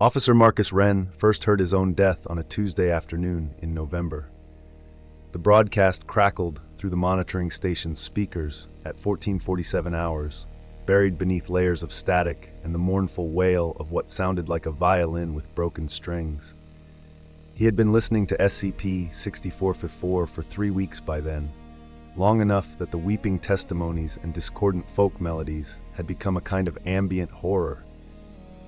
Officer Marcus Wren first heard his own death on a Tuesday afternoon in November. The broadcast crackled through the monitoring station's speakers at 1447 hours, buried beneath layers of static and the mournful wail of what sounded like a violin with broken strings. He had been listening to SCP-6454 for 3 weeks by then, long enough that the weeping testimonies and discordant folk melodies had become a kind of ambient horror,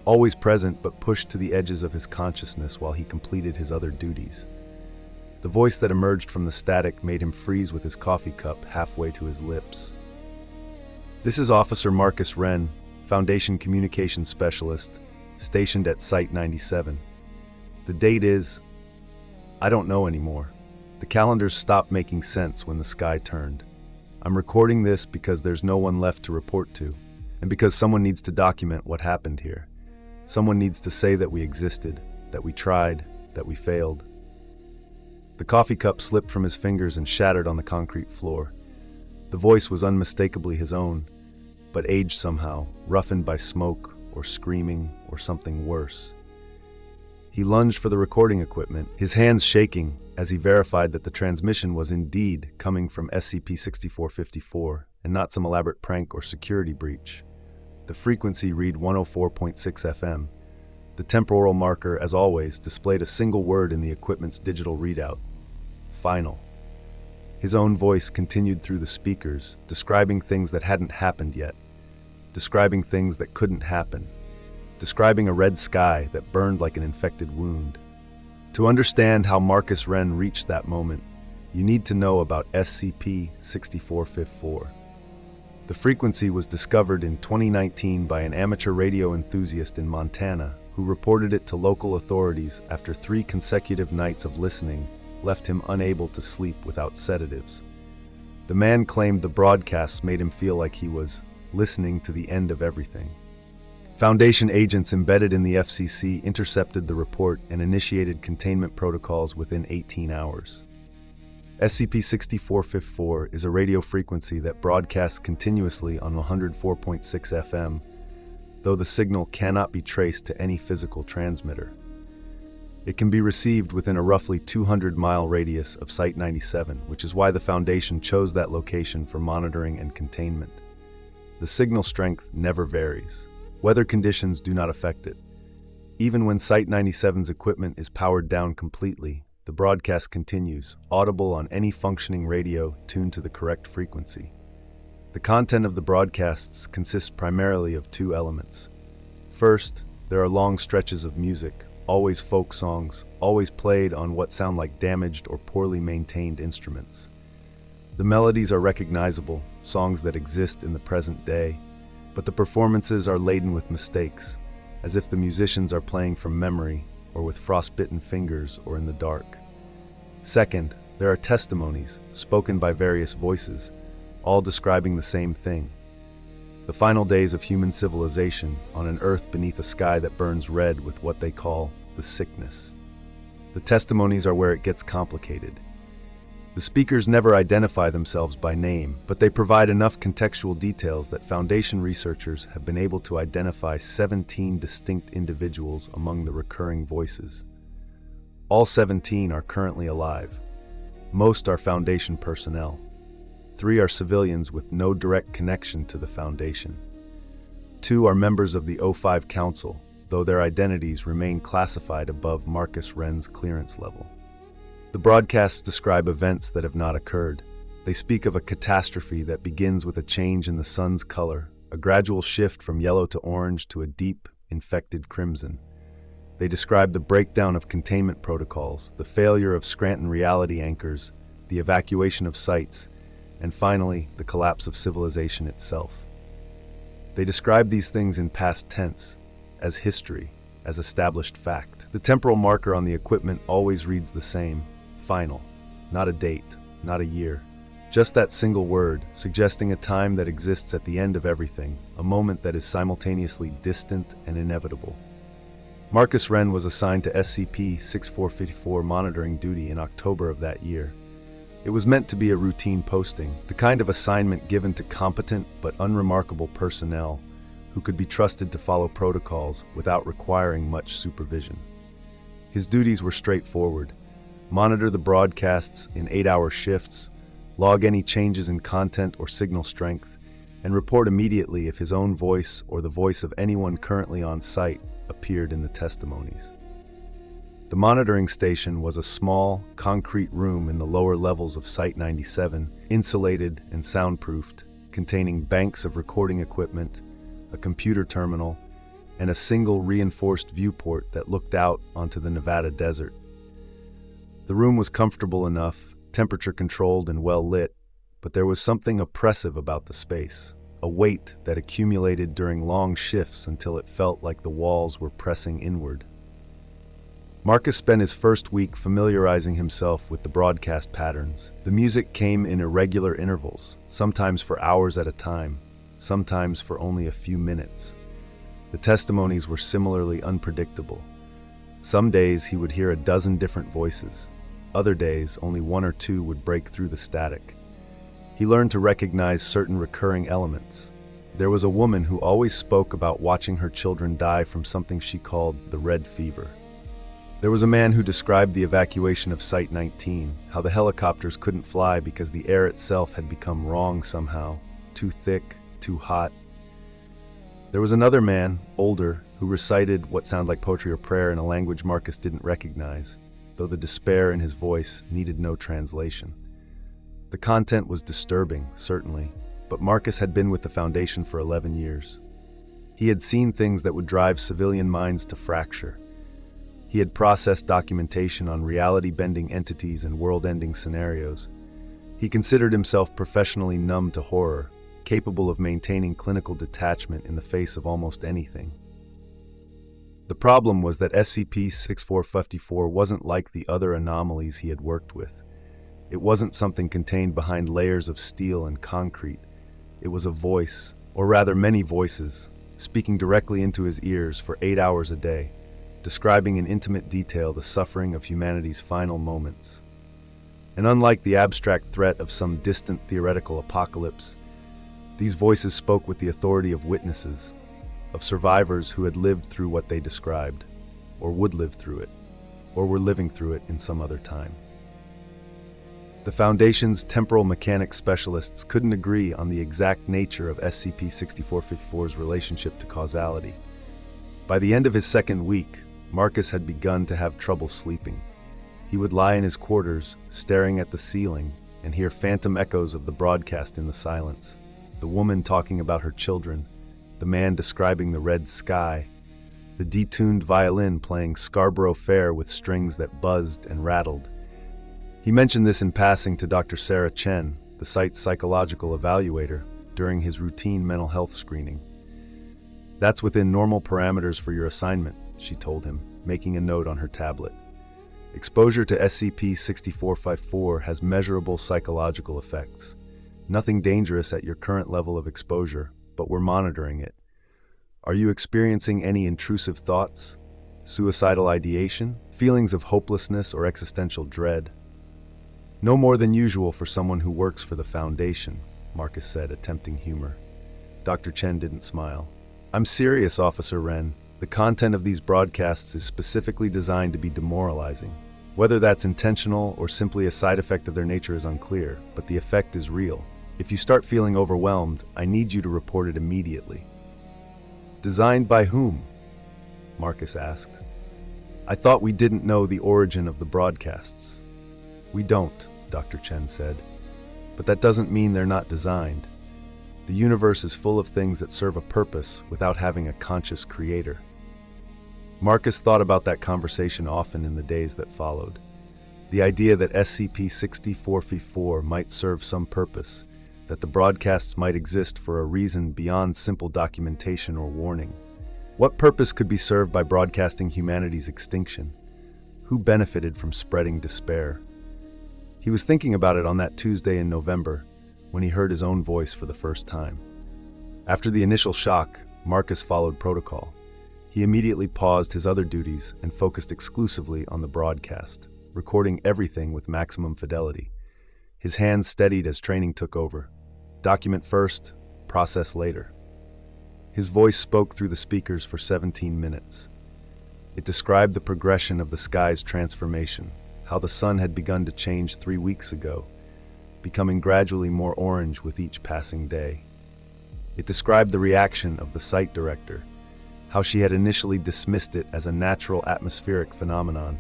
always present but pushed to the edges of his consciousness while he completed his other duties. The voice that emerged from the static made him freeze with his coffee cup halfway to his lips. "This is Officer Marcus Wren, Foundation Communications Specialist, stationed at Site 97. The date is... I don't know anymore. The calendars stopped making sense when the sky turned. I'm recording this because there's no one left to report to, and because someone needs to document what happened here. Someone needs to say that we existed, that we tried, that we failed." The coffee cup slipped from his fingers and shattered on the concrete floor. The voice was unmistakably his own, but aged somehow, roughened by smoke or screaming or something worse. He lunged for the recording equipment, his hands shaking as he verified that the transmission was indeed coming from SCP-6454 and not some elaborate prank or security breach. The frequency read 104.6 FM. The temporal marker, as always, displayed a single word in the equipment's digital readout: final. His own voice continued through the speakers, describing things that hadn't happened yet, describing things that couldn't happen, describing a red sky that burned like an infected wound. To understand how Marcus Wren reached that moment, you need to know about SCP-6454. The frequency was discovered in 2019 by an amateur radio enthusiast in Montana who reported it to local authorities after 3 consecutive nights of listening left him unable to sleep without sedatives. The man claimed the broadcasts made him feel like he was listening to the end of everything. Foundation agents embedded in the FCC intercepted the report and initiated containment protocols within 18 hours. SCP-6454 is a radio frequency that broadcasts continuously on 104.6 FM, though the signal cannot be traced to any physical transmitter. It can be received within a roughly 200-mile radius of Site 97, which is why the Foundation chose that location for monitoring and containment. The signal strength never varies. Weather conditions do not affect it. Even when Site 97's equipment is powered down completely, the broadcast continues, audible on any functioning radio tuned to the correct frequency. The content of the broadcasts consists primarily of 2 elements. First, there are long stretches of music, always folk songs, always played on what sound like damaged or poorly maintained instruments. The melodies are recognizable, songs that exist in the present day, but the performances are laden with mistakes, as if the musicians are playing from memory or with frostbitten fingers or in the dark. Second, there are testimonies, spoken by various voices, all describing the same thing: the final days of human civilization on an earth beneath a sky that burns red with what they call the sickness. The testimonies are where it gets complicated. The speakers never identify themselves by name, but they provide enough contextual details that Foundation researchers have been able to identify 17 distinct individuals among the recurring voices. All 17 are currently alive. Most are Foundation personnel. 3 are civilians with no direct connection to the Foundation. 2 are members of the O5 Council, though their identities remain classified above Marcus Wren's clearance level. The broadcasts describe events that have not occurred. They speak of a catastrophe that begins with a change in the sun's color, a gradual shift from yellow to orange to a deep, infected crimson. They describe the breakdown of containment protocols, the failure of Scranton reality anchors, the evacuation of sites, and finally, the collapse of civilization itself. They describe these things in past tense, as history, as established fact. The temporal marker on the equipment always reads the same: final. Not a date, not a year. Just that single word, suggesting a time that exists at the end of everything, a moment that is simultaneously distant and inevitable. Marcus Wren was assigned to SCP-6454 monitoring duty in October of that year. It was meant to be a routine posting, the kind of assignment given to competent but unremarkable personnel who could be trusted to follow protocols without requiring much supervision. His duties were straightforward: monitor the broadcasts in 8-hour shifts, log any changes in content or signal strength, and report immediately if his own voice or the voice of anyone currently on site appeared in the testimonies. The monitoring station was a small, concrete room in the lower levels of Site 97, insulated and soundproofed, containing banks of recording equipment, a computer terminal, and a single reinforced viewport that looked out onto the Nevada desert. The room was comfortable enough, temperature-controlled and well-lit, but there was something oppressive about the space, a weight that accumulated during long shifts until it felt like the walls were pressing inward. Marcus spent his first week familiarizing himself with the broadcast patterns. The music came in irregular intervals, sometimes for hours at a time, sometimes for only a few minutes. The testimonies were similarly unpredictable. Some days he would hear a dozen different voices. Other days, only one or two would break through the static. He learned to recognize certain recurring elements. There was a woman who always spoke about watching her children die from something she called the red fever. There was a man who described the evacuation of Site 19, how the helicopters couldn't fly because the air itself had become wrong somehow, too thick, too hot. There was another man, older, who recited what sounded like poetry or prayer in a language Marcus didn't recognize, though the despair in his voice needed no translation. The content was disturbing, certainly, but Marcus had been with the Foundation for 11 years. He had seen things that would drive civilian minds to fracture. He had processed documentation on reality-bending entities and world-ending scenarios. He considered himself professionally numb to horror, capable of maintaining clinical detachment in the face of almost anything. The problem was that SCP-6454 wasn't like the other anomalies he had worked with. It wasn't something contained behind layers of steel and concrete. It was a voice, or rather many voices, speaking directly into his ears for 8 hours a day, describing in intimate detail the suffering of humanity's final moments. And unlike the abstract threat of some distant theoretical apocalypse, these voices spoke with the authority of witnesses, of survivors who had lived through what they described, or would live through it, or were living through it in some other time. The Foundation's temporal mechanics specialists couldn't agree on the exact nature of SCP-6454's relationship to causality. By the end of his second week, Marcus had begun to have trouble sleeping. He would lie in his quarters, staring at the ceiling, and hear phantom echoes of the broadcast in the silence. The woman talking about her children, the man describing the red sky, the detuned violin playing Scarborough Fair with strings that buzzed and rattled. He mentioned this in passing to Dr. Sarah Chen, the site's psychological evaluator, during his routine mental health screening. "That's within normal parameters for your assignment," she told him, making a note on her tablet. "Exposure to SCP-6454 has measurable psychological effects. Nothing dangerous at your current level of exposure, but we're monitoring it. Are you experiencing any intrusive thoughts? Suicidal ideation? Feelings of hopelessness or existential dread?" "No more than usual for someone who works for the Foundation," Marcus said, attempting humor. Dr. Chen didn't smile. "I'm serious, Officer Wren. The content of these broadcasts is specifically designed to be demoralizing. Whether that's intentional or simply a side effect of their nature is unclear, but the effect is real. If you start feeling overwhelmed, I need you to report it immediately." "Designed by whom?" Marcus asked. "I thought we didn't know the origin of the broadcasts." "We don't," Dr. Chen said. "But that doesn't mean they're not designed. The universe is full of things that serve a purpose without having a conscious creator." Marcus thought about that conversation often in the days that followed. The idea that SCP-6454 might serve some purpose, that the broadcasts might exist for a reason beyond simple documentation or warning. What purpose could be served by broadcasting humanity's extinction? Who benefited from spreading despair? He was thinking about it on that Tuesday in November, when he heard his own voice for the first time. After the initial shock, Marcus followed protocol. He immediately paused his other duties and focused exclusively on the broadcast, recording everything with maximum fidelity. His hands steadied as training took over. Document first, process later. His voice spoke through the speakers for 17 minutes. It described the progression of the sky's transformation, how the sun had begun to change 3 weeks ago, becoming gradually more orange with each passing day. It described the reaction of the site director, how she had initially dismissed it as a natural atmospheric phenomenon,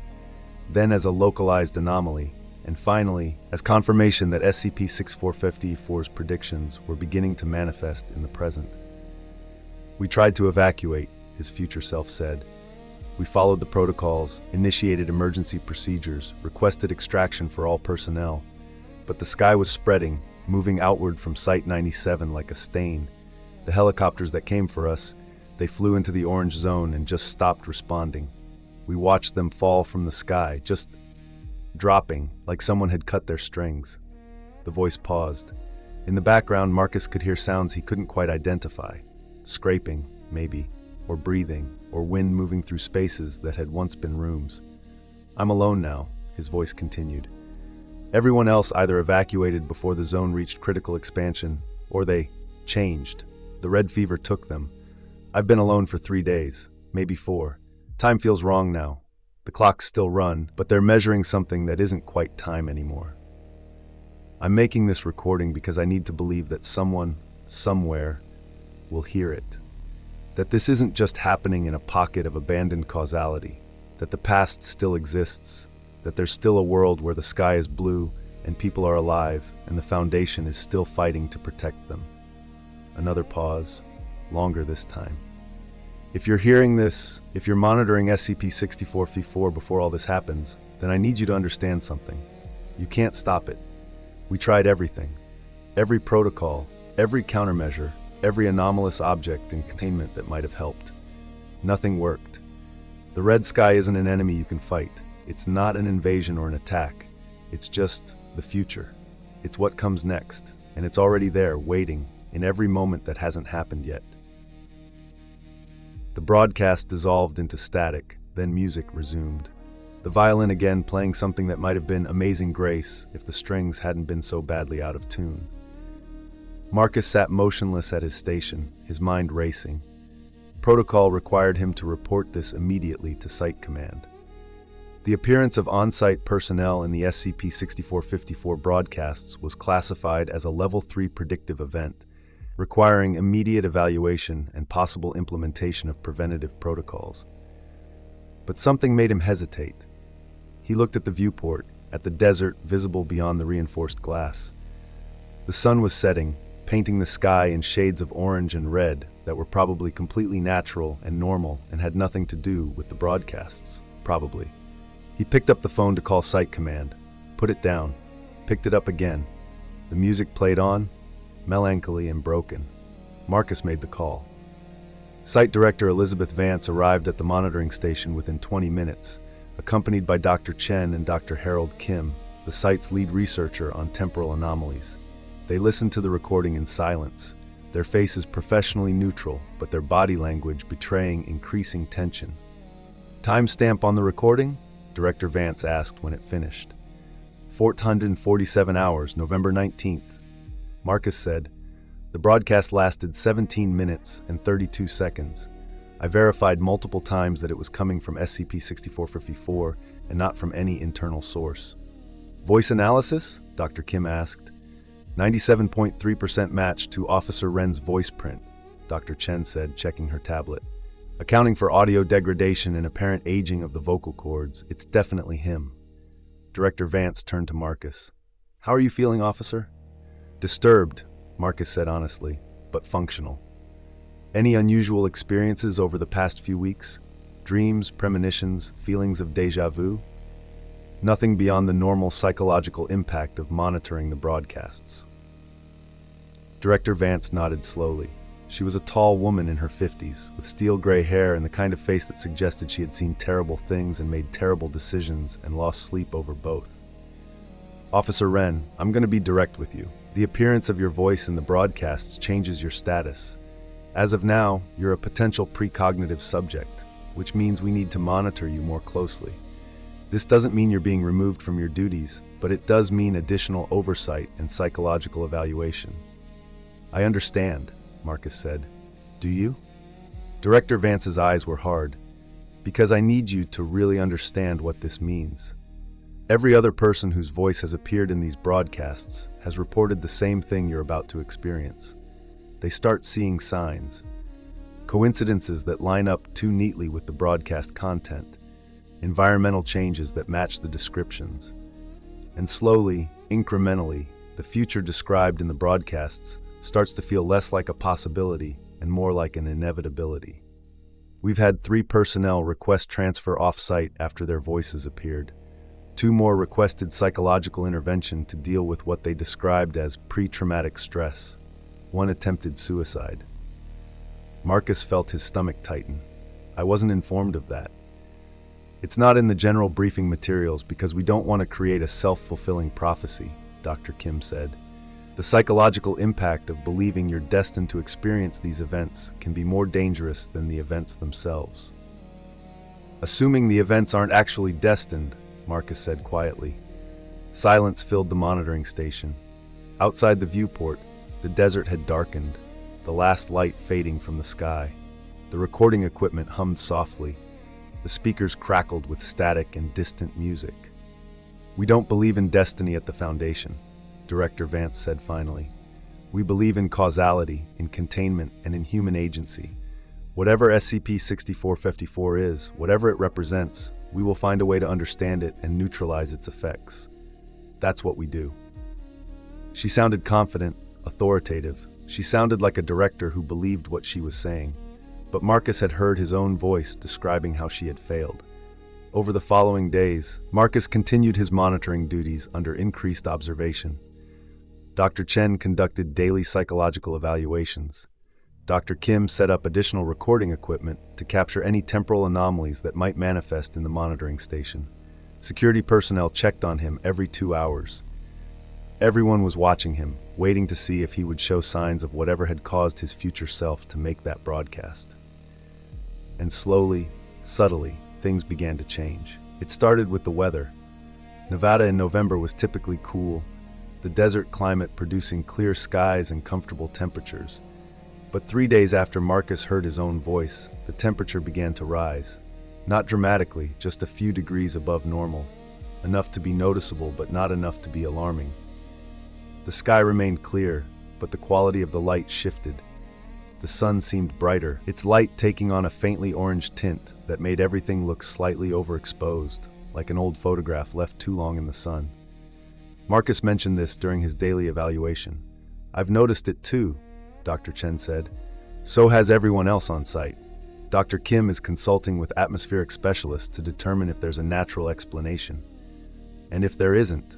then as a localized anomaly, and finally as confirmation that SCP-6454's predictions were beginning to manifest in the present. "We tried to evacuate," his future self said. "We followed the protocols, initiated emergency procedures, requested extraction for all personnel. But the sky was spreading, moving outward from Site 97 like a stain. The helicopters that came for us, they flew into the orange zone and just stopped responding. We watched them fall from the sky, just dropping, like someone had cut their strings." The voice paused. In the background, Marcus could hear sounds he couldn't quite identify. Scraping, maybe, or breathing, or wind moving through spaces that had once been rooms. "I'm alone now," his voice continued. "Everyone else either evacuated before the zone reached critical expansion, or they changed. The red fever took them. I've been alone for 3 days, maybe 4. Time feels wrong now. The clocks still run, but they're measuring something that isn't quite time anymore. I'm making this recording because I need to believe that someone, somewhere, will hear it. That this isn't just happening in a pocket of abandoned causality. That the past still exists. That there's still a world where the sky is blue and people are alive and the Foundation is still fighting to protect them." Another pause, longer this time. "If you're hearing this, if you're monitoring SCP-6454 before all this happens, then I need you to understand something. You can't stop it. We tried everything. Every protocol, every countermeasure, every anomalous object in containment that might have helped. Nothing worked. The red sky isn't an enemy you can fight. It's not an invasion or an attack. It's just the future. It's what comes next, and it's already there, waiting, in every moment that hasn't happened yet." The broadcast dissolved into static, then music resumed. The violin again playing something that might have been Amazing Grace if the strings hadn't been so badly out of tune. Marcus sat motionless at his station, his mind racing. Protocol required him to report this immediately to Site Command. The appearance of on-site personnel in the SCP-6454 broadcasts was classified as a Level 3 predictive event, requiring immediate evaluation and possible implementation of preventative protocols. But something made him hesitate. He looked at the viewport, at the desert visible beyond the reinforced glass. The sun was setting, painting the sky in shades of orange and red that were probably completely natural and normal and had nothing to do with the broadcasts, probably. He picked up the phone to call Site Command, put it down, picked it up again. The music played on, melancholy and broken. Marcus made the call. Site Director Elizabeth Vance arrived at the monitoring station within 20 minutes, accompanied by Dr. Chen and Dr. Harold Kim, the site's lead researcher on temporal anomalies. They listened to the recording in silence, their faces professionally neutral, but their body language betraying increasing tension. "Timestamp on the recording?" Director Vance asked when it finished. 447 hours, November 19th. Marcus said, "The broadcast lasted 17 minutes and 32 seconds. I verified multiple times that it was coming from SCP-6454 and not from any internal source." "Voice analysis?" Dr. Kim asked. 97.3% match to Officer Wren's voice print, Dr. Chen said, checking her tablet. "Accounting for audio degradation and apparent aging of the vocal cords, it's definitely him." Director Vance turned to Marcus. "How are you feeling, officer?" "Disturbed," Marcus said honestly, "but functional." "Any unusual experiences over the past few weeks? Dreams, premonitions, feelings of déjà vu?" "Nothing beyond the normal psychological impact of monitoring the broadcasts." Director Vance nodded slowly. She was a tall woman in her 50s, with steel gray hair and the kind of face that suggested she had seen terrible things and made terrible decisions and lost sleep over both. "Officer Wren, I'm going to be direct with you. The appearance of your voice in the broadcasts changes your status. As of now, you're a potential precognitive subject, which means we need to monitor you more closely. This doesn't mean you're being removed from your duties, but it does mean additional oversight and psychological evaluation." "I understand," Marcus said. Do you? Director Vance's eyes were hard. Because I need you to really understand what this means. Every other person whose voice has appeared in these broadcasts has reported the same thing you're about to experience. They start seeing signs, coincidences that line up too neatly with the broadcast content, environmental changes that match the descriptions. And slowly, incrementally, the future described in the broadcasts starts to feel less like a possibility and more like an inevitability. We've had 3 personnel request transfer off-site after their voices appeared. 2 more requested psychological intervention to deal with what they described as pre-traumatic stress. 1 attempted suicide. Marcus felt his stomach tighten. I wasn't informed of that. It's not in the general briefing materials because we don't want to create a self-fulfilling prophecy, Dr. Kim said. The psychological impact of believing you're destined to experience these events can be more dangerous than the events themselves. Assuming the events aren't actually destined, Marcus said quietly. Silence filled the monitoring station. Outside the viewport, the desert had darkened, the last light fading from the sky. The recording equipment hummed softly. The speakers crackled with static and distant music. We don't believe in destiny at the Foundation, Director Vance said finally. We believe in causality, in containment, and in human agency. Whatever SCP-6454 is, whatever it represents, we will find a way to understand it and neutralize its effects. That's what we do. She sounded confident, authoritative. She sounded like a director who believed what she was saying. But Marcus had heard his own voice describing how she had failed. Over the following days, Marcus continued his monitoring duties under increased observation. Dr. Chen conducted daily psychological evaluations. Dr. Kim set up additional recording equipment to capture any temporal anomalies that might manifest in the monitoring station. Security personnel checked on him every 2 hours. Everyone was watching him, waiting to see if he would show signs of whatever had caused his future self to make that broadcast. And slowly, subtly, things began to change. It started with the weather. Nevada in November was typically cool, the desert climate producing clear skies and comfortable temperatures. But 3 days after Marcus heard his own voice, the temperature began to rise. Not dramatically, just a few degrees above normal. Enough to be noticeable, but not enough to be alarming. The sky remained clear, but the quality of the light shifted. The sun seemed brighter, its light taking on a faintly orange tint that made everything look slightly overexposed, like an old photograph left too long in the sun. Marcus mentioned this during his daily evaluation. I've noticed it too, Dr. Chen said. So has everyone else on site. Dr. Kim is consulting with atmospheric specialists to determine if there's a natural explanation. And if there isn't,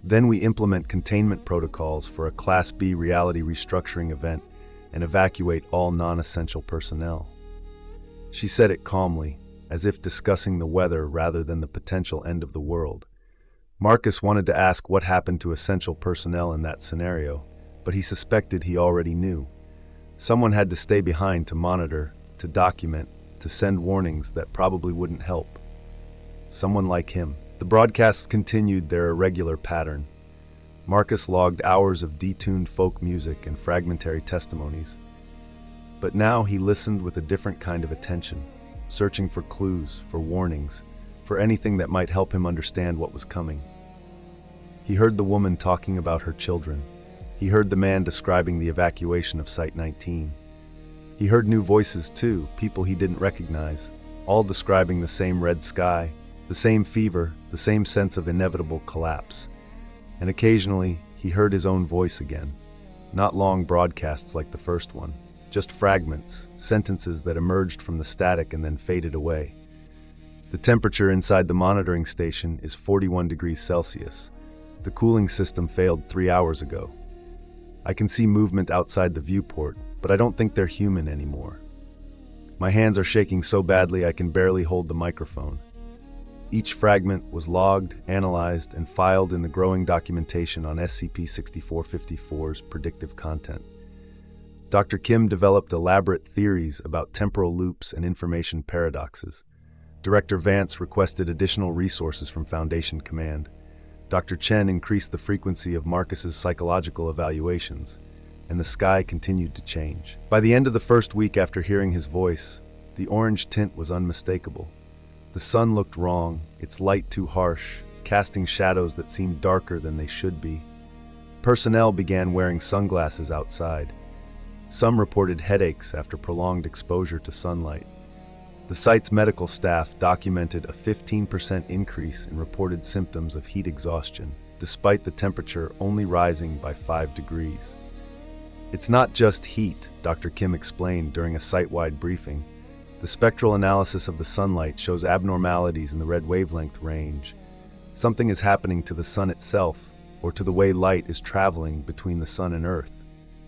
then we implement containment protocols for a Class B reality restructuring event and evacuate all non-essential personnel. She said it calmly, as if discussing the weather rather than the potential end of the world. Marcus wanted to ask what happened to essential personnel in that scenario, but he suspected he already knew. Someone had to stay behind to monitor, to document, to send warnings that probably wouldn't help. Someone like him. The broadcasts continued their irregular pattern. Marcus logged hours of detuned folk music and fragmentary testimonies. But now he listened with a different kind of attention, searching for clues, for warnings, for anything that might help him understand what was coming. He heard the woman talking about her children. He heard the man describing the evacuation of Site 19. He heard new voices too, people he didn't recognize, all describing the same red sky, the same fever, the same sense of inevitable collapse. And occasionally, he heard his own voice again. Not long broadcasts like the first one, just fragments, sentences that emerged from the static and then faded away. The temperature inside the monitoring station is 41 degrees Celsius. The cooling system failed 3 hours ago. I can see movement outside the viewport, but I don't think they're human anymore. My hands are shaking so badly I can barely hold the microphone. Each fragment was logged, analyzed, and filed in the growing documentation on SCP-6454's predictive content. Dr. Kim developed elaborate theories about temporal loops and information paradoxes. Director Vance requested additional resources from Foundation Command. Dr. Chen increased the frequency of Marcus's psychological evaluations. and the sky continued to change. By the end of the first week after hearing his voice, the orange tint was unmistakable. The sun looked wrong, its light too harsh, casting shadows that seemed darker than they should be. Personnel began wearing sunglasses outside. Some reported headaches after prolonged exposure to sunlight. The site's medical staff documented a 15% increase in reported symptoms of heat exhaustion, despite the temperature only rising by 5 degrees. It's not just heat, Dr. Kim explained during a site-wide briefing. The spectral analysis of the sunlight shows abnormalities in the red wavelength range. Something is happening to the sun itself, or to the way light is traveling between the sun and Earth.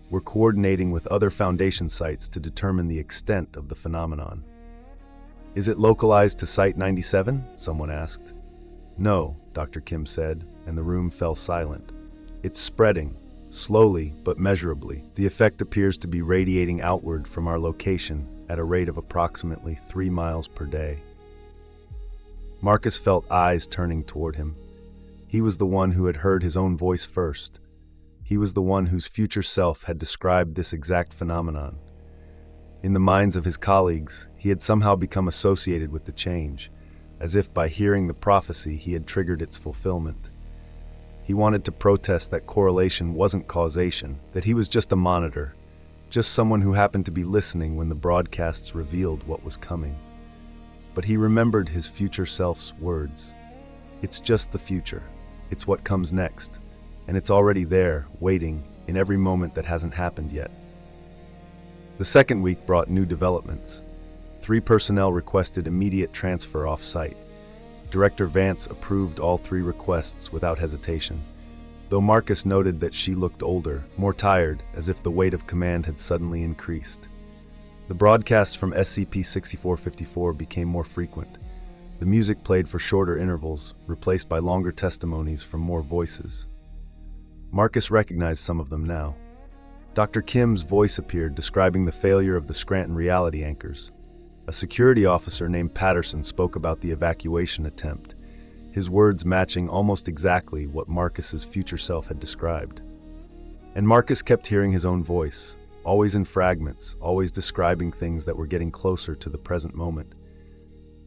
We're coordinating with other Foundation sites to determine the extent of the phenomenon. Is it localized to Site 97? Someone asked. No, Dr. Kim said, and the room fell silent. It's spreading, slowly but measurably. The effect appears to be radiating outward from our location at a rate of approximately 3 miles per day. Marcus felt eyes turning toward him. He was the one who had heard his own voice first. He was the one whose future self had described this exact phenomenon. In the minds of his colleagues, he had somehow become associated with the change, as if by hearing the prophecy he had triggered its fulfillment. He wanted to protest that correlation wasn't causation, that he was just a monitor, just someone who happened to be listening when the broadcasts revealed what was coming. But he remembered his future self's words. It's just the future. It's what comes next, and it's already there, waiting, in every moment that hasn't happened yet. The second week brought new developments. 3 personnel requested immediate transfer off-site. Director Vance approved all 3 requests without hesitation, though Marcus noted that she looked older, more tired, as if the weight of command had suddenly increased. The broadcasts from SCP-6454 became more frequent. The music played for shorter intervals, replaced by longer testimonies from more voices. Marcus recognized some of them now. Dr. Kim's voice appeared describing the failure of the Scranton reality anchors. A security officer named Patterson spoke about the evacuation attempt, his words matching almost exactly what Marcus's future self had described. And Marcus kept hearing his own voice, always in fragments, always describing things that were getting closer to the present moment.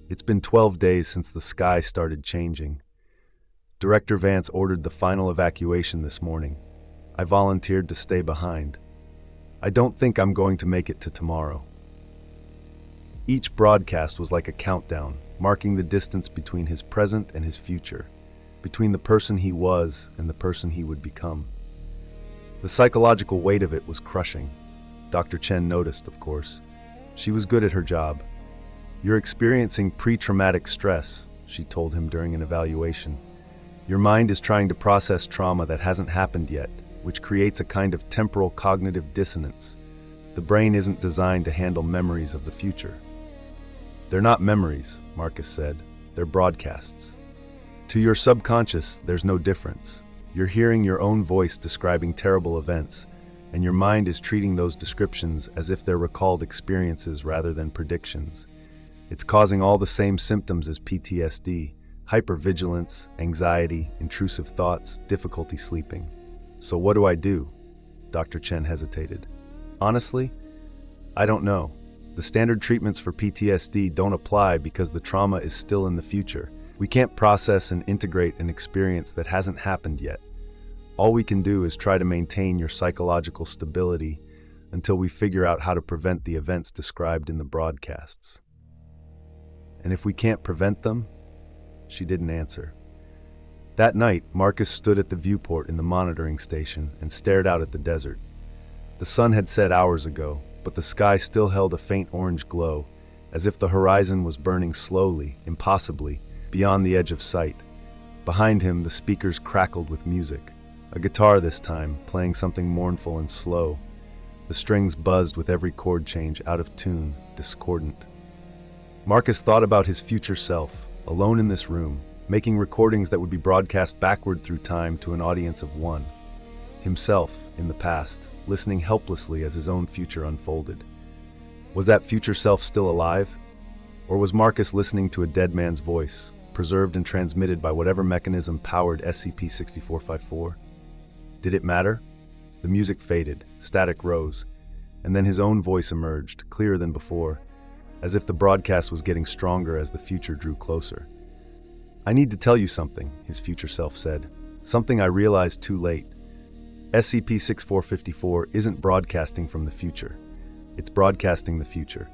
It's been 12 days since the sky started changing. Director Vance ordered the final evacuation this morning. I volunteered to stay behind. I don't think I'm going to make it to tomorrow. Each broadcast was like a countdown, marking the distance between his present and his future, between the person he was and the person he would become. The psychological weight of it was crushing. Dr. Chen noticed, of course. She was good at her job. You're experiencing pre-traumatic stress, she told him during an evaluation. Your mind is trying to process trauma that hasn't happened yet, which creates a kind of temporal cognitive dissonance. The brain isn't designed to handle memories of the future. They're not memories, Marcus said. They're broadcasts. To your subconscious, there's no difference. You're hearing your own voice describing terrible events, and your mind is treating those descriptions as if they're recalled experiences rather than predictions. It's causing all the same symptoms as PTSD: hypervigilance, anxiety, intrusive thoughts, difficulty sleeping. So what do I do? Dr. Chen hesitated. Honestly, I don't know. The standard treatments for PTSD don't apply because the trauma is still in the future. We can't process and integrate an experience that hasn't happened yet. All we can do is try to maintain your psychological stability until we figure out how to prevent the events described in the broadcasts. And if we can't prevent them? She didn't answer. That night, Marcus stood at the viewport in the monitoring station and stared out at the desert. The sun had set hours ago, but the sky still held a faint orange glow, as if the horizon was burning slowly, impossibly, beyond the edge of sight. Behind him, the speakers crackled with music. A guitar this time, playing something mournful and slow. The strings buzzed with every chord change out of tune, discordant. Marcus thought about his future self, alone in this room, making recordings that would be broadcast backward through time to an audience of one. Himself, in the past, listening helplessly as his own future unfolded. Was that future self still alive? Or was Marcus listening to a dead man's voice, preserved and transmitted by whatever mechanism powered SCP-6454? Did it matter? The music faded, static rose, and then his own voice emerged, clearer than before, as if the broadcast was getting stronger as the future drew closer. "I need to tell you something," his future self said. "Something I realized too late. SCP-6454 isn't broadcasting from the future. It's broadcasting the future.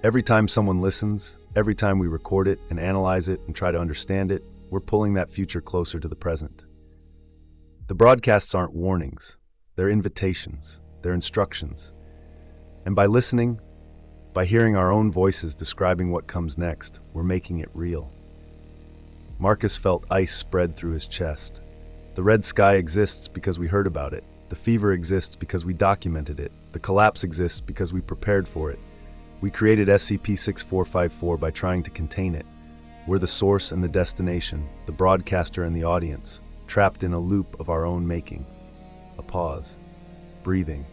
Every time someone listens, every time we record it and analyze it and try to understand it, we're pulling that future closer to the present. The broadcasts aren't warnings. They're invitations. They're instructions. And by listening, by hearing our own voices describing what comes next, we're making it real." Marcus felt ice spread through his chest. The red sky exists because we heard about it. The fever exists because we documented it. The collapse exists because we prepared for it. We created SCP-6454 by trying to contain it. We're the source and the destination, the broadcaster and the audience, trapped in a loop of our own making. A pause. Breathing.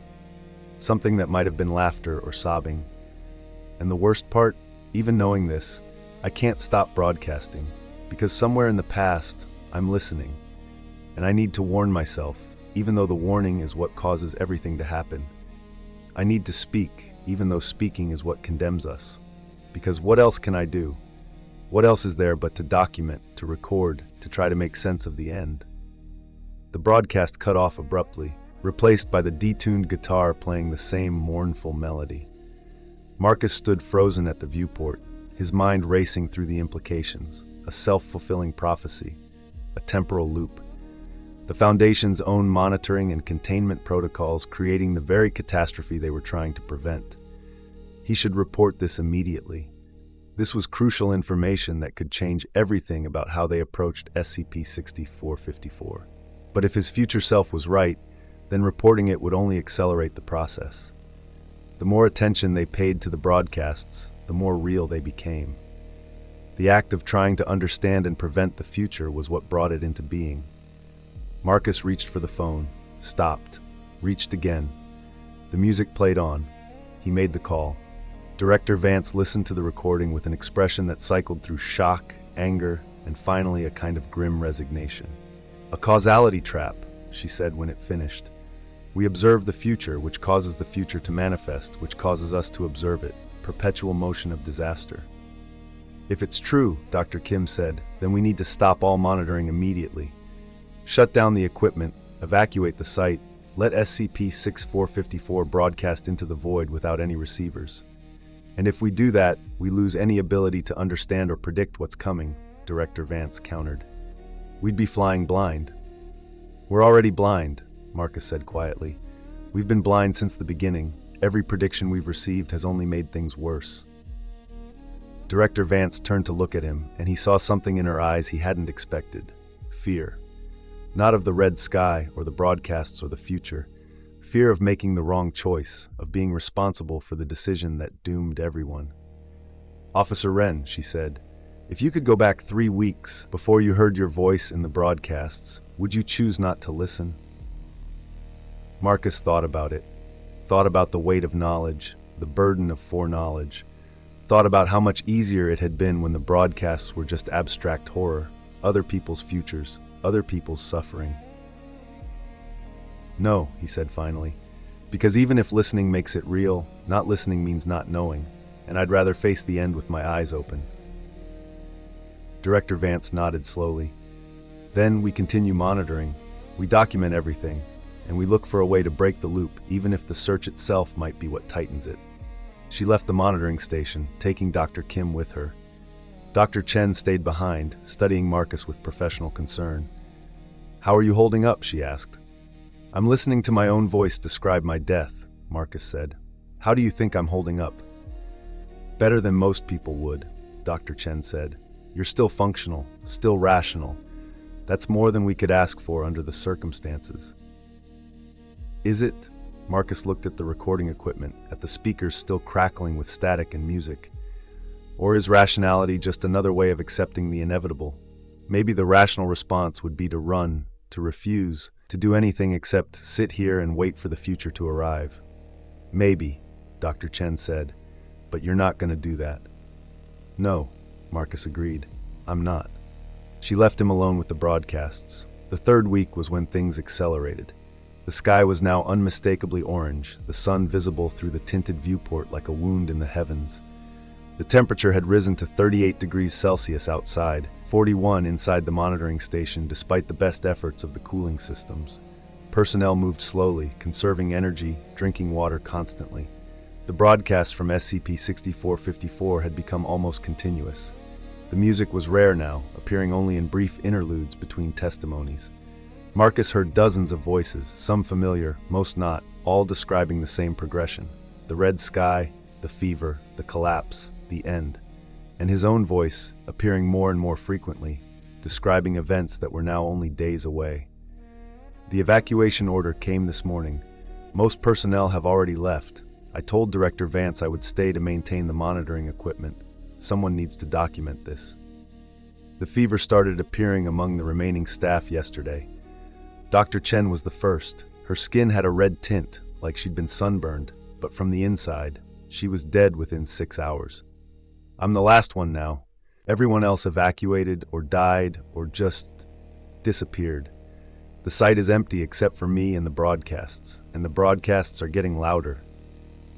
Something that might have been laughter or sobbing. And the worst part, even knowing this, I can't stop broadcasting, because somewhere in the past, I'm listening. And I need to warn myself, even though the warning is what causes everything to happen. I need to speak, even though speaking is what condemns us. Because what else can I do? What else is there but to document, to record, to try to make sense of the end? The broadcast cut off abruptly, replaced by the detuned guitar playing the same mournful melody. Marcus stood frozen at the viewport, his mind racing through the implications, a self-fulfilling prophecy, a temporal loop. The Foundation's own monitoring and containment protocols creating the very catastrophe they were trying to prevent. He should report this immediately. This was crucial information that could change everything about how they approached SCP-6454. But if his future self was right, then reporting it would only accelerate the process. The more attention they paid to the broadcasts, the more real they became. The act of trying to understand and prevent the future was what brought it into being. Marcus reached for the phone, stopped, reached again. The music played on. He made the call. Director Vance listened to the recording with an expression that cycled through shock, anger, and finally a kind of grim resignation. "A causality trap," she said when it finished. "We observe the future, which causes the future to manifest, which causes us to observe it. Perpetual motion of disaster." "If it's true," Dr. Kim said, "then we need to stop all monitoring immediately. Shut down the equipment, evacuate the site, let SCP-6454 broadcast into the void without any receivers. And if we do that, we lose any ability to understand or predict what's coming," Director Vance countered. "We'd be flying blind." "We're already blind," Marcus said quietly. "We've been blind since the beginning. Every prediction we've received has only made things worse." Director Vance turned to look at him, and he saw something in her eyes he hadn't expected. Fear. Not of the red sky, or the broadcasts, or the future. Fear of making the wrong choice, of being responsible for the decision that doomed everyone. "Officer Wren," she said, "if you could go back 3 weeks before you heard your voice in the broadcasts, would you choose not to listen?" Marcus thought about it. Thought about the weight of knowledge, the burden of foreknowledge. Thought about how much easier it had been when the broadcasts were just abstract horror, other people's futures, other people's suffering. "No," he said finally, "because even if listening makes it real, not listening means not knowing, and I'd rather face the end with my eyes open." Director Vance nodded slowly. "Then we continue monitoring. We document everything, and we look for a way to break the loop, even if the search itself might be what tightens it." She left the monitoring station, taking Dr. Kim with her. Dr. Chen stayed behind, studying Marcus with professional concern. "How are you holding up?" she asked. "I'm listening to my own voice describe my death," Marcus said. "How do you think I'm holding up?" "Better than most people would," Dr. Chen said. "You're still functional, still rational. That's more than we could ask for under the circumstances." "Is it?" Marcus looked at the recording equipment, at the speakers still crackling with static and music. "Or is rationality just another way of accepting the inevitable? Maybe the rational response would be to run, to refuse, to do anything except sit here and wait for the future to arrive." "Maybe," Dr. Chen said, "but you're not going to do that." "No," Marcus agreed. "I'm not." She left him alone with the broadcasts. The 3rd week was when things accelerated. The sky was now unmistakably orange, the sun visible through the tinted viewport like a wound in the heavens. The temperature had risen to 38 degrees Celsius outside, 41 inside the monitoring station despite the best efforts of the cooling systems. Personnel moved slowly, conserving energy, drinking water constantly. The broadcast from SCP-6454 had become almost continuous. The music was rare now, appearing only in brief interludes between testimonies. Marcus heard dozens of voices, some familiar, most not, all describing the same progression. The red sky, the fever, the collapse, the end. And his own voice, appearing more and more frequently, describing events that were now only days away. The evacuation order came this morning. Most personnel have already left. I told Director Vance I would stay to maintain the monitoring equipment. Someone needs to document this. The fever started appearing among the remaining staff yesterday. Dr. Chen was the first. Her skin had a red tint, like she'd been sunburned, but from the inside, she was dead within 6 hours. I'm the last one now. Everyone else evacuated or died or just disappeared. The site is empty except for me and the broadcasts are getting louder.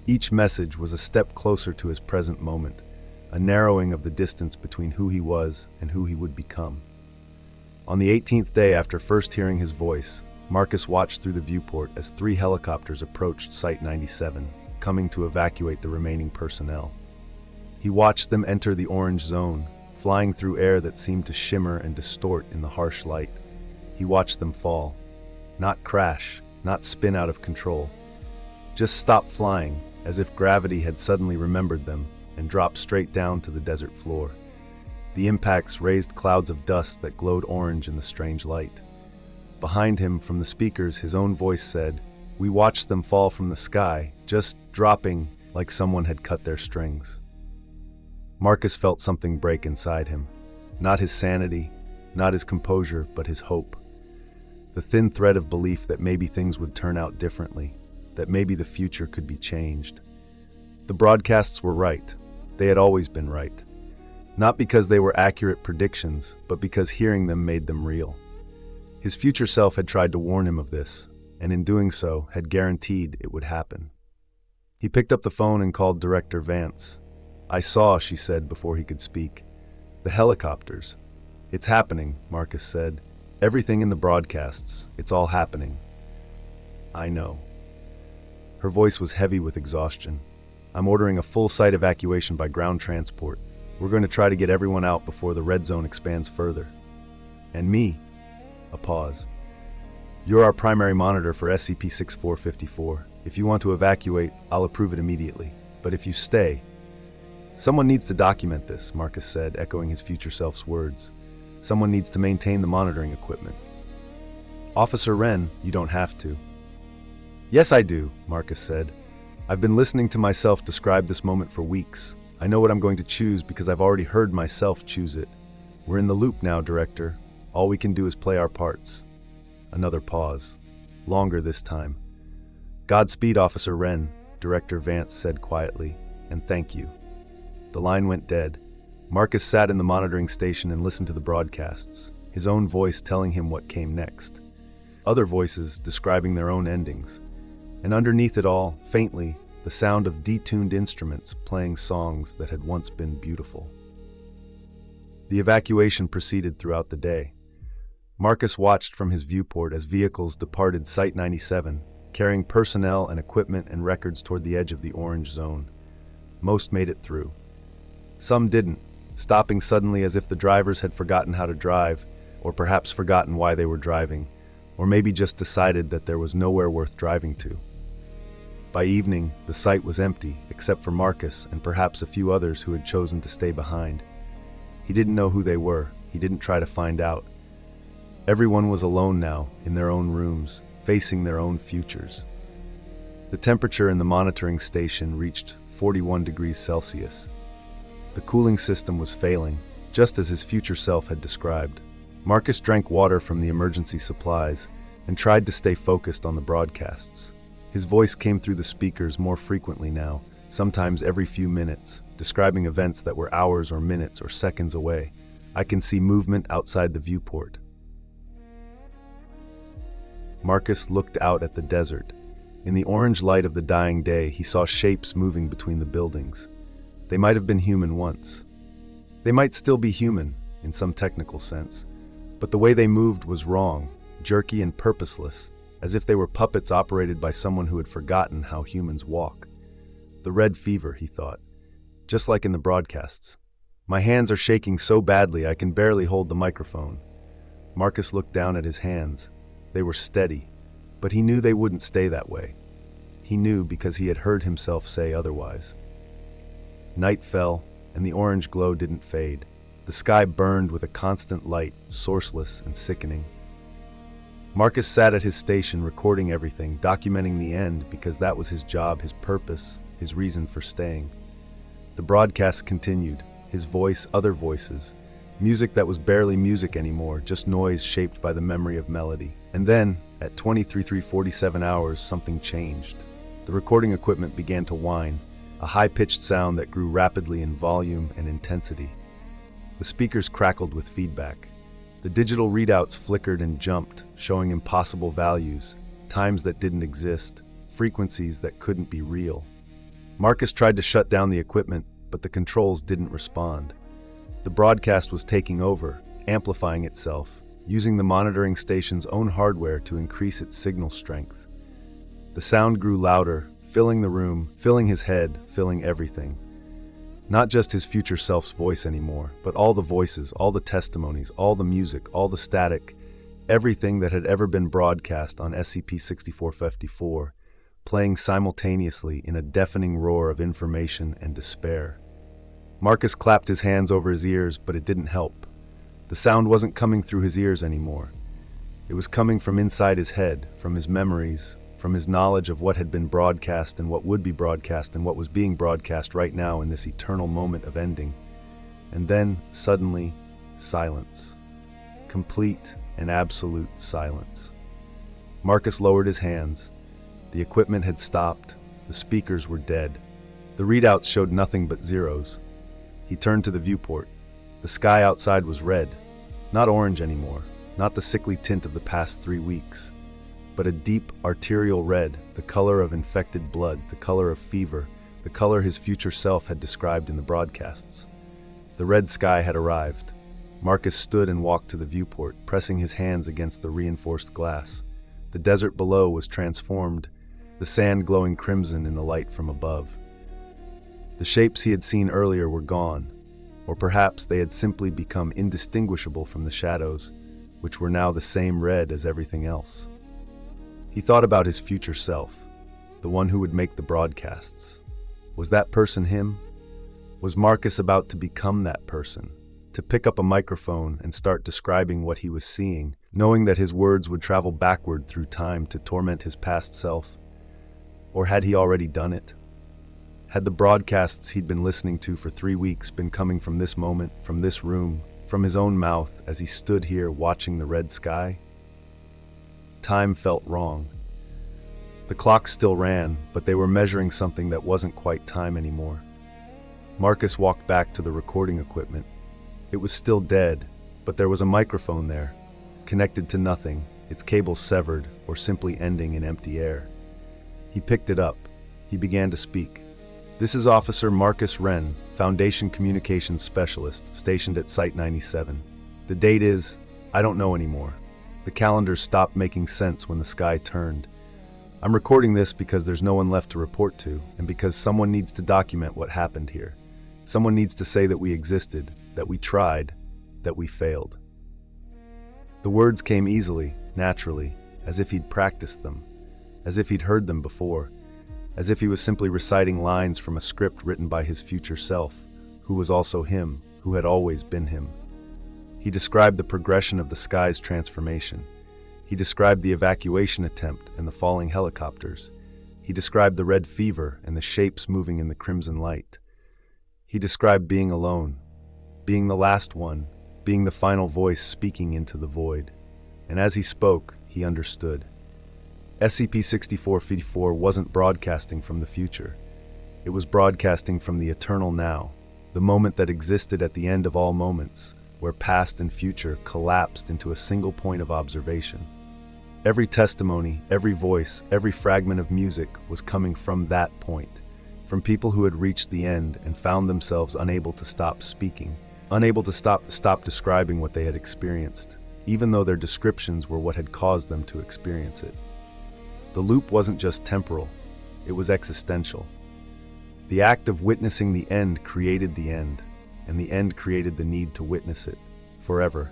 Each message was a step closer to his present moment, a narrowing of the distance between who he was and who he would become. On the 18th day after first hearing his voice, Marcus watched through the viewport as 3 helicopters approached Site 97, coming to evacuate the remaining personnel. He watched them enter the orange zone, flying through air that seemed to shimmer and distort in the harsh light. He watched them fall. Not crash, not spin out of control. Just stop flying, as if gravity had suddenly remembered them, and drop straight down to the desert floor. The impacts raised clouds of dust that glowed orange in the strange light. Behind him, from the speakers, his own voice said, "We watched them fall from the sky, just dropping like someone had cut their strings." Marcus felt something break inside him. Not his sanity, not his composure, but his hope. The thin thread of belief that maybe things would turn out differently, that maybe the future could be changed. The broadcasts were right. They had always been right. Not because they were accurate predictions, but because hearing them made them real. His future self had tried to warn him of this, and in doing so, had guaranteed it would happen. He picked up the phone and called Director Vance. "I saw," she said before he could speak. "The helicopters." "It's happening," Marcus said. "Everything in the broadcasts, it's all happening." "I know." Her voice was heavy with exhaustion. "I'm ordering a full site evacuation by ground transport. We're going to try to get everyone out before the red zone expands further." "And me?" A pause. "You're our primary monitor for SCP-6454. If you want to evacuate, I'll approve it immediately. But if you stay..." "Someone needs to document this," Marcus said, echoing his future self's words. "Someone needs to maintain the monitoring equipment." "Officer Wren, you don't have to." "Yes, I do," Marcus said. "I've been listening to myself describe this moment for weeks. I know what I'm going to choose because I've already heard myself choose it. We're in the loop now, Director. All we can do is play our parts." Another pause. Longer this time. "Godspeed, Officer Wren," Director Vance said quietly, "and thank you." The line went dead. Marcus sat in the monitoring station and listened to the broadcasts, his own voice telling him what came next. Other voices describing their own endings. And underneath it all, faintly, the sound of detuned instruments playing songs that had once been beautiful. The evacuation proceeded throughout the day. Marcus watched from his viewport as vehicles departed Site 97, carrying personnel and equipment and records toward the edge of the orange zone. Most made it through. Some didn't, stopping suddenly as if the drivers had forgotten how to drive, or perhaps forgotten why they were driving, or maybe just decided that there was nowhere worth driving to. By evening, the site was empty, except for Marcus and perhaps a few others who had chosen to stay behind. He didn't know who they were. He didn't try to find out. Everyone was alone now, in their own rooms, facing their own futures. The temperature in the monitoring station reached 41 degrees Celsius. The cooling system was failing, just as his future self had described. Marcus drank water from the emergency supplies and tried to stay focused on the broadcasts. His voice came through the speakers more frequently now, sometimes every few minutes, describing events that were hours or minutes or seconds away. "I can see movement outside the viewport." Marcus looked out at the desert. In the orange light of the dying day, he saw shapes moving between the buildings. They might have been human once. They might still be human, in some technical sense, but the way they moved was wrong, jerky and purposeless, as if they were puppets operated by someone who had forgotten how humans walk. The red fever, he thought, just like in the broadcasts. My hands are shaking so badly I can barely hold the microphone. Marcus looked down at his hands. They were steady, but he knew they wouldn't stay that way. He knew because he had heard himself say otherwise. Night fell, and the orange glow didn't fade. The sky burned with a constant light, sourceless and sickening. Marcus sat at his station recording everything, documenting the end because that was his job, his purpose, his reason for staying. The broadcast continued, his voice, other voices, music that was barely music anymore, just noise shaped by the memory of melody. And then, at 23:47 hours, something changed. The recording equipment began to whine, a high-pitched sound that grew rapidly in volume and intensity. The speakers crackled with feedback. The digital readouts flickered and jumped, showing impossible values, times that didn't exist, frequencies that couldn't be real. Marcus tried to shut down the equipment, but the controls didn't respond. The broadcast was taking over, amplifying itself, using the monitoring station's own hardware to increase its signal strength. The sound grew louder, filling the room, filling his head, filling everything. Not just his future self's voice anymore, but all the voices, all the testimonies, all the music, all the static, everything that had ever been broadcast on SCP-6454, playing simultaneously in a deafening roar of information and despair. Marcus clapped his hands over his ears, but it didn't help. The sound wasn't coming through his ears anymore. It was coming from inside his head, from his memories, from his knowledge of what had been broadcast and what would be broadcast and what was being broadcast right now in this eternal moment of ending. And then, suddenly, silence. Complete and absolute silence. Marcus lowered his hands. The equipment had stopped. The speakers were dead. The readouts showed nothing but zeros. He turned to the viewport. The sky outside was red, not orange anymore, not the sickly tint of the past 3 weeks, but a deep arterial red, the color of infected blood, the color of fever, the color his future self had described in the broadcasts. The red sky had arrived. Marcus stood and walked to the viewport, pressing his hands against the reinforced glass. The desert below was transformed, the sand glowing crimson in the light from above. The shapes he had seen earlier were gone, or perhaps they had simply become indistinguishable from the shadows, which were now the same red as everything else. He thought about his future self, the one who would make the broadcasts. Was that person him? Was Marcus about to become that person, to pick up a microphone and start describing what he was seeing, knowing that his words would travel backward through time to torment his past self? Or had he already done it? Had the broadcasts he'd been listening to for 3 weeks been coming from this moment, from this room, from his own mouth as he stood here watching the red sky? Time felt wrong. The clocks still ran, but they were measuring something that wasn't quite time anymore. Marcus walked back to the recording equipment. It was still dead, but there was a microphone there, connected to nothing, its cables severed or simply ending in empty air. He picked it up. He began to speak. "This is Officer Marcus Wren, Foundation Communications Specialist, stationed at Site 97. The date is, I don't know anymore. The calendar stopped making sense when the sky turned. I'm recording this because there's no one left to report to, and because someone needs to document what happened here. Someone needs to say that we existed, that we tried, that we failed." The words came easily, naturally, as if he'd practiced them, as if he'd heard them before, as if he was simply reciting lines from a script written by his future self, who was also him, who had always been him. He described the progression of the sky's transformation. He described the evacuation attempt and the falling helicopters. He described the red fever and the shapes moving in the crimson light. He described being alone, being the last one, being the final voice speaking into the void. And as he spoke, he understood. SCP-6454 wasn't broadcasting from the future. It was broadcasting from the eternal now, the moment that existed at the end of all moments, where past and future collapsed into a single point of observation. Every testimony, every voice, every fragment of music was coming from that point, from people who had reached the end and found themselves unable to stop speaking, unable to stop describing what they had experienced, even though their descriptions were what had caused them to experience it. The loop wasn't just temporal, it was existential. The act of witnessing the end created the end, and the end created the need to witness it, forever,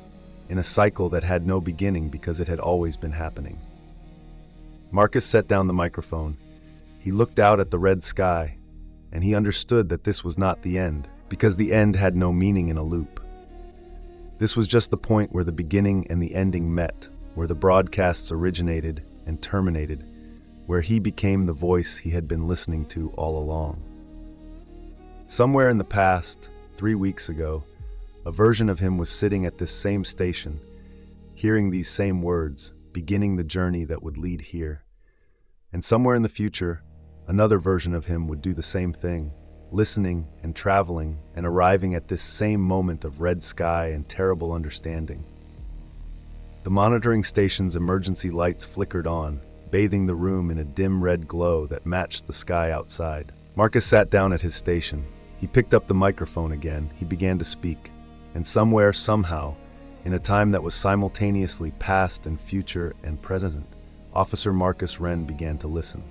in a cycle that had no beginning because it had always been happening. Marcus set down the microphone. He looked out at the red sky, and he understood that this was not the end, because the end had no meaning in a loop. This was just the point where the beginning and the ending met, where the broadcasts originated and terminated, where he became the voice he had been listening to all along. Somewhere in the past, 3 weeks ago, a version of him was sitting at this same station, hearing these same words, beginning the journey that would lead here. And somewhere in the future, another version of him would do the same thing, listening and traveling and arriving at this same moment of red sky and terrible understanding. The monitoring station's emergency lights flickered on, bathing the room in a dim red glow that matched the sky outside. Marcus sat down at his station. He picked up the microphone again. He began to speak. And somewhere, somehow, in a time that was simultaneously past and future and present, Officer Marcus Wren began to listen.